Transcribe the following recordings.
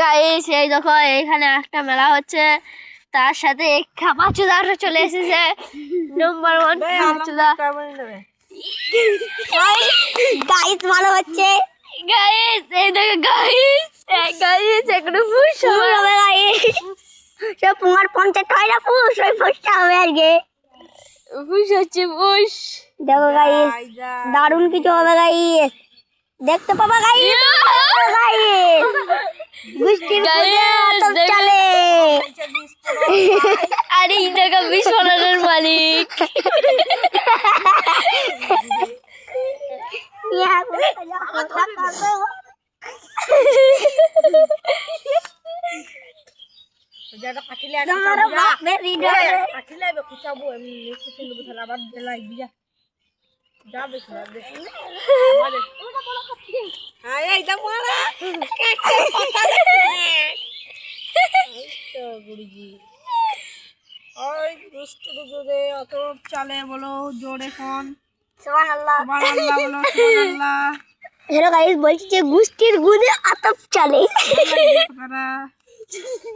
Guys এই দেখো এখানে একটা মেলা হচ্ছে, তার সাথে এক খাপাচুদারও চলে এসেছে। নাম্বার 1 খাপাচুদা। গাইস ভালো হচ্ছে গাইস এই দেখো গাইস এখানে পুশ হবে গাইস সব তোমার 50 টাকা পুশ ওই পুশটা হবে আজকে হচ্ছে পুশ। দেখো গাইস দারুণ কিছু হবে গাইস দেখতে পাবা গাইস গাইস গুষ্টির পূজা তো চলে আরে এই টাকা বিস্ফোরণের মালিক। চলে বলো জোরে ফোন সুবহানাল্লাহ সুবহানাল্লাহ বলো সুবহানাল্লাহ। হ্যালো গাইস বলছি যে গুষ্টির গুদে আতপ চলে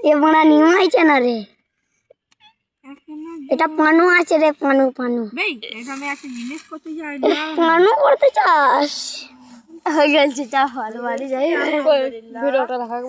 এ বড়া নিয়ম আছে না রে, এটা পানু আছে রে, পানু পানু ভাই এটা আমি একটা জিনিস করতে চাই পানু করতে চাস? হয়ে গেছে চা ভালো বাড়ি যাই ভিডিওটা দেখাবো।